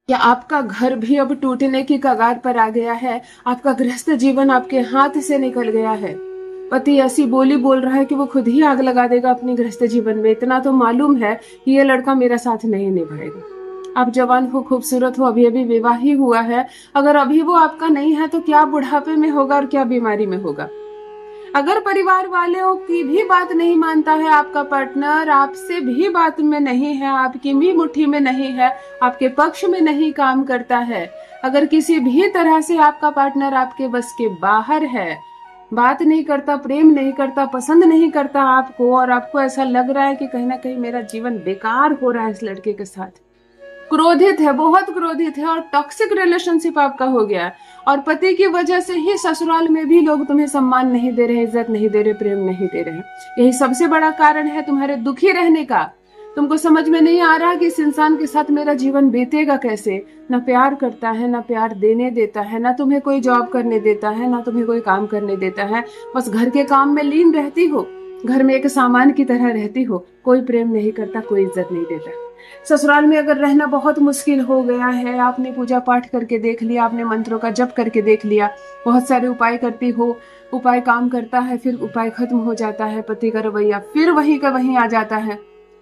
क्या आपका घर भी अब टूटने की कगार पर आ गया है? आपका गृहस्थ जीवन आपके हाथ से निकल गया है। पति ऐसी बोली बोल रहा है कि वो खुद ही आग लगा देगा अपने गृहस्थ जीवन में। इतना तो मालूम है कि ये लड़का मेरा साथ नहीं निभाएगा। आप जवान हो, खूबसूरत हो, अभी अभी विवाह ही हुआ है। अगर अभी वो आपका नहीं है तो क्या बुढ़ापे में होगा और क्या बीमारी में होगा। अगर परिवार वालों की भी बात नहीं मानता है आपका पार्टनर, आपसे भी बात में नहीं है, आपकी भी मुट्ठी में नहीं है, आपके पक्ष में नहीं काम करता है, अगर किसी भी तरह से आपका पार्टनर आपके बस के बाहर है, बात नहीं करता, प्रेम नहीं करता, पसंद नहीं करता आपको, और आपको ऐसा लग रहा है कि कहीं ना कहीं मेरा जीवन बेकार हो रहा है इस लड़के के साथ, क्रोधित है, बहुत क्रोधित है और टॉक्सिक रिलेशनशिप आपका हो गया है, और पति की वजह से ही ससुराल में भी लोग तुम्हें सम्मान नहीं दे रहे, इज्जत नहीं दे रहे, प्रेम नहीं दे रहे, यही सबसे बड़ा कारण है तुम्हारे दुखी रहने का। तुमको समझ में नहीं आ रहा कि इस इंसान के साथ मेरा जीवन बीतेगा कैसे। ना प्यार करता है, ना प्यार देने देता है, ना तुम्हें कोई जॉब करने देता है, ना तुम्हें कोई काम करने देता है, बस घर के काम में लीन रहती हो, घर में एक सामान की तरह रहती हो, कोई प्रेम नहीं करता, कोई इज्जत नहीं देता। ससुराल में अगर रहना बहुत मुश्किल हो गया है, आपने पूजा पाठ करके देख लिया, आपने मंत्रों का जप करके देख लिया, बहुत सारे उपाय करती हो, उपाय काम करता है, फिर उपाय खत्म हो जाता है, पति का रवैया फिर वहीं का वहीं आ जाता है।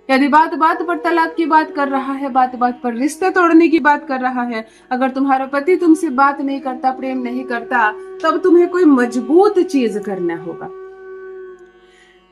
यदि बात बात पर तलाक की बात कर रहा है, बात बात पर रिश्ते तोड़ने की बात कर रहा है, अगर तुम्हारा पति तुमसे बात नहीं करता, प्रेम नहीं करता, तब तुम्हें कोई मजबूत चीज करना होगा।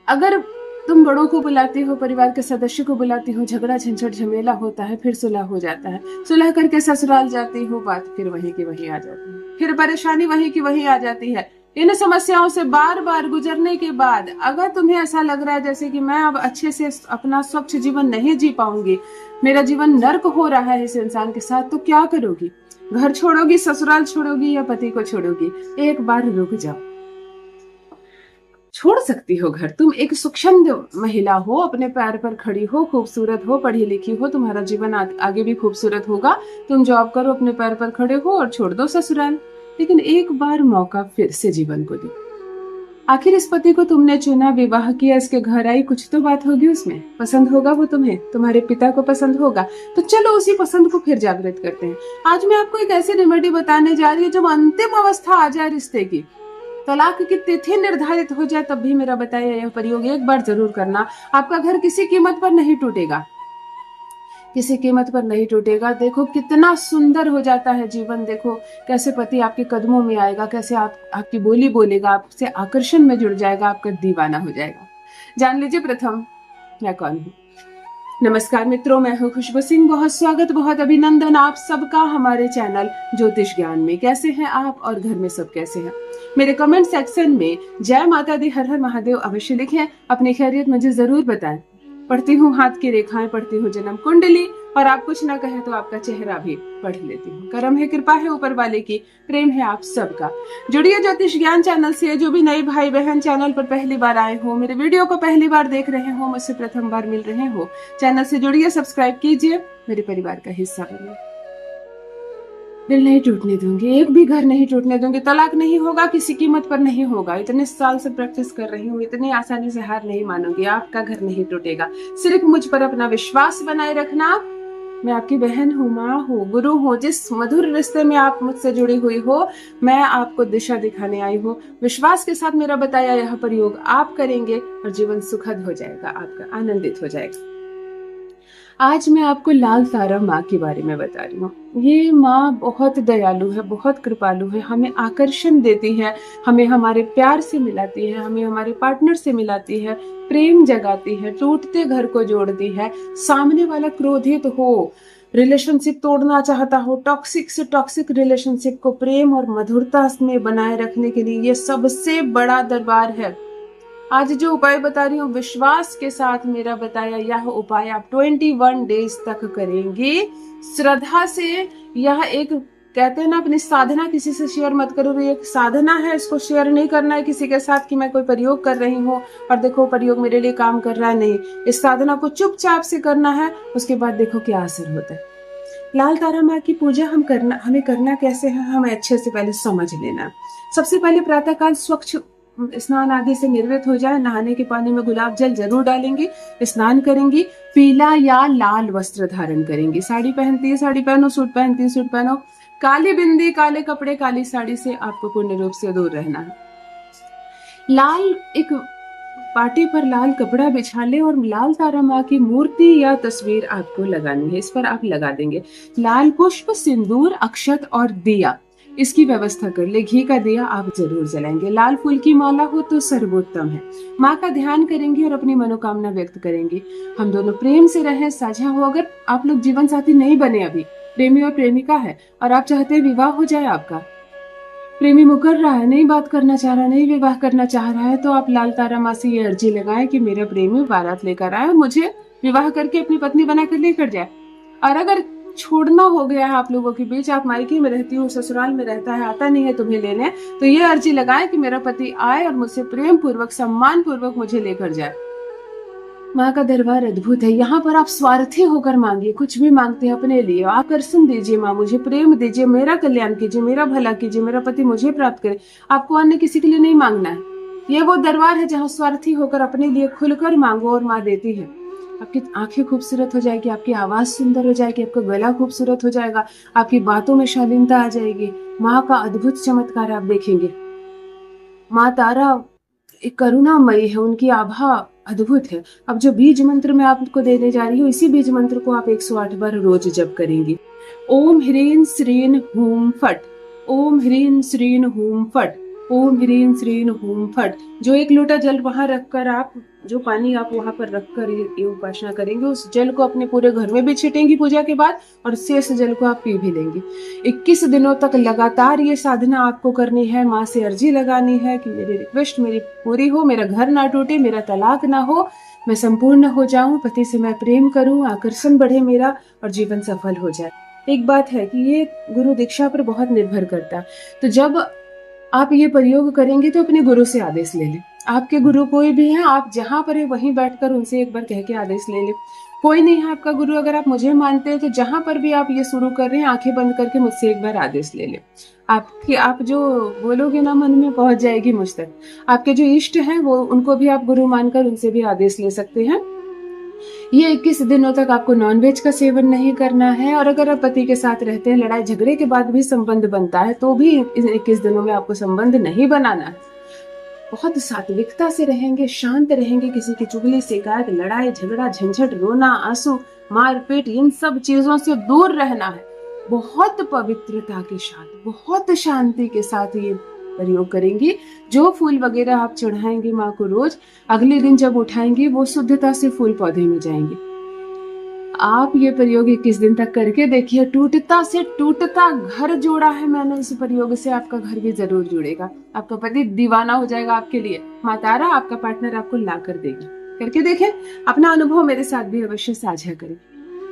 अगर तुम बड़ों को बुलाती हो, परिवार के सदस्य को बुलाती हो, झगड़ा झंझट झमेला होता है, फिर सुलह हो जाता है, सुलह करके ससुराल जाती हो, बात फिर वहीं की वहीं आ जाती है, फिर परेशानी वहीं की वहीं आ जाती है। इन समस्याओं से बार बार गुजरने के बाद अगर तुम्हें ऐसा लग रहा है जैसे कि मैं अब अच्छे से अपना स्वच्छ जीवन नहीं जी पाऊंगी, मेरा जीवन नर्क हो रहा है इस इंसान के साथ, तो क्या करोगी? घर छोड़ोगी, ससुराल छोड़ोगी, या पति को छोड़ोगी? एक बार रुक जाओ। छोड़ सकती हो घर, तुम एक सूक्ष्म महिला हो, अपने पैर पर खड़ी हो, खूबसूरत हो, पढ़ी लिखी हो, तुम्हारा जीवन आगे भी खूबसूरत होगा, तुम जॉब करो, अपने पैर पर खड़े हो और छोड़ दो ससुराल। लेकिन एक बार मौका फिर से जीवन को दो। आखिर इस पति को तुमने चुना, विवाह किया, इसके घर आई, कुछ तो बात होगी उसमें, पसंद होगा वो तुम्हें, तुम्हारे पिता को पसंद होगा, तो चलो उसी पसंद को फिर जागृत करते हैं। आज मैं आपको एक ऐसी रेमेडी बताने जा रही हूँ जब अंतिम अवस्था आ जाए रिश्ते की, तलाक की तिथि निर्धारित हो जाए, तब भी मेरा बताया यह प्रयोग एक बार जरूर करना। आपका घर किसी कीमत पर नहीं टूटेगा, किसी कीमत पर नहीं टूटेगा। देखो कितना सुंदर हो जाता है जीवन, देखो कैसे पति आपके कदमों में आएगा, कैसे आपकी बोली बोलेगा, आपसे आकर्षण में जुड़ जाएगा, आपका दीवाना हो जाएगा। जान लीजिए प्रथम मैं कौन हूँ। नमस्कार मित्रों, मैं हूँ खुशबू सिंह। बहुत स्वागत, बहुत अभिनंदन आप सबका हमारे चैनल ज्योतिष ज्ञान में। कैसे हैं आप और घर में सब कैसे हैं? मेरे कमेंट सेक्शन में जय माता दी, हर हर महादेव अवश्य लिखें, अपनी खैरियत मुझे जरूर बताएं। पढ़ती हूँ हाथ की रेखाएं, पढ़ती हूँ जन्म कुंडली, और आप कुछ ना कहे तो आपका चेहरा भी पढ़ लेती हूँ। करम है, कृपा है ऊपर वाले की, प्रेम है आप सबका। जुड़िए ज्योतिष ज्ञान चैनल से। जो भी नए भाई बहन चैनल पर पहली बार आए हो, मेरे वीडियो को पहली बार देख रहे हो, मुझसे प्रथम बार मिल रहे हो, चैनल से जुड़िए, सब्सक्राइब कीजिए, मेरे परिवार का हिस्सा बनिए। दिल नहीं टूटने दूंगी, एक भी घर नहीं टूटने दूंगी, तलाक नहीं होगा, किसी कीमत पर नहीं होगा। इतने साल से प्रैक्टिस कर रही हूँ, इतनी आसानी से हार नहीं मानूंगी, आपका घर नहीं टूटेगा। सिर्फ मुझ पर अपना विश्वास बनाए रखना। मैं आपकी बहन हूँ, माँ हूँ, गुरु हूँ। जिस मधुर रिश्ते में आप मुझसे जुड़ी हुई हो, मैं आपको दिशा दिखाने आई हूँ। विश्वास के साथ मेरा बताया यह प्रयोग आप करेंगे और जीवन सुखद हो जाएगा, आपका आनंदित हो जाएगा। आज मैं आपको लाल तारा माँ के बारे में बता रही हूँ। ये माँ बहुत दयालु है, बहुत कृपालु है, हमें आकर्षण देती है, हमें हमारे प्यार से मिलाती है, हमें हमारे पार्टनर से मिलाती है, प्रेम जगाती है, टूटते घर को जोड़ती है। सामने वाला क्रोधित हो, रिलेशनशिप तोड़ना चाहता हो, टॉक्सिक से टॉक्सिक रिलेशनशिप को प्रेम और मधुरता में बनाए रखने के लिए ये सबसे बड़ा दरबार है। आज जो उपाय बता रही हूँ, विश्वास के साथ मेरा बताया यह उपाय आप 21 डेज तक करेंगे श्रद्धा से। यह एक, कहते हैं ना, अपनी साधना किसी से शेयर मत करो, ये एक साधना है, इसको शेयर नहीं करना है किसी के साथ कि मैं कोई प्रयोग कर रही हूँ और देखो प्रयोग मेरे लिए काम कर रहा है। नहीं, इस साधना को चुपचाप से करना है, उसके बाद देखो क्या असर होता है। लाल तारा माँ की पूजा हमें करना कैसे है, हमें अच्छे से पहले समझ लेना। सबसे पहले प्रातःकाल स्वच्छ स्नान आदि से निर्वृत्त हो जाए, नहाने के पानी में गुलाब जल जरूर डालेंगी, स्नान करेंगी, पीला या लाल वस्त्र धारण करेंगी। साड़ी पहनती है साड़ी पहनो, सूट पहनती है सूट पहनो, काली बिंदी, काले कपड़े, काली साड़ी से आपको पूर्ण रूप से दूर रहना है। लाल एक पाटी पर लाल कपड़ा बिछा ले और लाल तारा माँ की मूर्ति या तस्वीर आपको लगानी है, इस पर आप लगा देंगे। लाल पुष्प, सिंदूर, अक्षत और दिया, इसकी व्यवस्था कर ले। घी का दिया आप जरूर जलाएंगे। लाल फूल की माला हो तो सर्वोत्तम है। माँ का ध्यान करेंगे और अपनी मनोकामना व्यक्त करेंगे। हम दोनों प्रेम से रहें, साझा हो। अगर आप लोग जीवन साथी नहीं बने, अभी प्रेमी और प्रेमिका है और आप चाहते हैं विवाह हो जाए आपका, प्रेमी मुकर रहा है, नहीं बात करना चाह रहा, नहीं विवाह करना चाह रहा है, तो आप लाल तारा माँ से ये अर्जी लगाएं कि मेरा प्रेमी बारात लेकर आए, मुझे विवाह करके अपनी पत्नी बनाकर लेकर जाए। और अगर छोड़ना हो गया है आप लोगों के बीच, आप मायके में रहती हो, ससुराल में रहता है, आता नहीं है तुम्हें लेने, तो ये अर्जी लगाएं कि मेरा पति आए और मुझसे प्रेम पूर्वक, सम्मान पूर्वक मुझे लेकर जाए। माँ का दरबार अद्भुत है। यहाँ पर आप स्वार्थी होकर मांगिए, कुछ भी मांगते हैं अपने लिए, आकर्षण दीजिए। माँ मुझे प्रेम दीजिए, मेरा कल्याण कीजिए, मेरा भला कीजिए, मेरा पति मुझे प्राप्त करे। आपको अन्य किसी के लिए नहीं मांगना है। ये वो दरबार है जहाँ स्वार्थी होकर अपने लिए खुलकर मांगो और माँ देती है। आपकी आंखें खूबसूरत हो जाएगी, आपकी आवाज सुंदर हो जाएगी, आपका गला खूबसूरत हो जाएगा, आपकी बातों में शालीनता आ जाएगी। माँ का अद्भुत चमत्कार आप देखेंगे। माँ तारा एक करुणामयी है, उनकी आभा अद्भुत है। अब जो बीज मंत्र मैं आपको देने जा रही हूँ, इसी बीज मंत्र को आप 108 बार रोज जप करेंगी। ओम ह्रीं श्रीं हूं फट, ओम ह्रीं श्रीं हूं फट, ओम ह्रीं श्रीं हूं फट। जो एक लोटा जल वहां रखकर आप, जो पानी आप वहां पर रखकर ये उपासना करेंगे, उस जल को अपने पूरे घर में भी छिटेंगी पूजा के बाद, और शेष जल को आप पी भी लेंगी। 21 दिनों तक लगातार ये साधना आपको करनी है। माँ से अर्जी लगानी है कि मेरी रिक्वेस्ट मेरी पूरी हो, मेरा घर ना टूटे, मेरा तलाक ना हो, मैं संपूर्ण हो जाऊं, पति से मैं प्रेम करूं, आकर्षण बढ़े मेरा और जीवन सफल हो जाए। एक बात है कि ये गुरु दीक्षा पर बहुत निर्भर करता है, तो जब आप ये प्रयोग करेंगे तो अपने गुरु से आदेश ले लें। आपके गुरु कोई भी है, आप जहां पर है वहीं बैठकर उनसे एक बार कह के आदेश ले लें। कोई नहीं है आपका गुरु, अगर आप मुझे मानते हैं तो जहां पर भी आप ये शुरू कर रहे हैं, आंखें बंद करके मुझसे एक बार आदेश ले लें। आप जो बोलोगे ना मन में पहुंच जाएगी मुझ तक। आपके जो इष्ट हैं वो, उनको भी आप गुरु मानकर उनसे भी आदेश ले सकते हैं। ये 21 दिनों तक आपको नॉनवेज का सेवन नहीं करना है, और अगर आप पति के साथ रहते हैं, लड़ाई झगड़े के बाद भी संबंध बनता है, तो भी इन 21 दिनों में आपको संबंध नहीं बनाना है। बहुत सात्विकता से रहेंगे, शांत रहेंगे, किसी की चुगली शिकायत, लड़ाई झगड़ा, झंझट, रोना, आंसू, मारपीट, इन सब चीजों से दूर रहना है। बहुत पवित्रता के साथ, बहुत शांति के साथ ये प्रयोग करेंगी। जो फूल वगैरह आप चढ़ाएंगे माँ को रोज, अगले दिन जब उठाएंगे वो शुद्धता से फूल पौधे में जाएंगे। आप ये प्रयोग 21 दिन तक करके देखिए। टूटता से टूटता घर जोड़ा है मैंने इस प्रयोग से, आपका घर भी जरूर जुड़ेगा। आपका पति दीवाना हो जाएगा आपके लिए। माँ तारा आपका पार्टनर आपको ला कर देगी। करके देखें, अपना अनुभव मेरे साथ भी अवश्य साझा करें।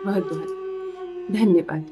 बहुत बहुत धन्यवाद।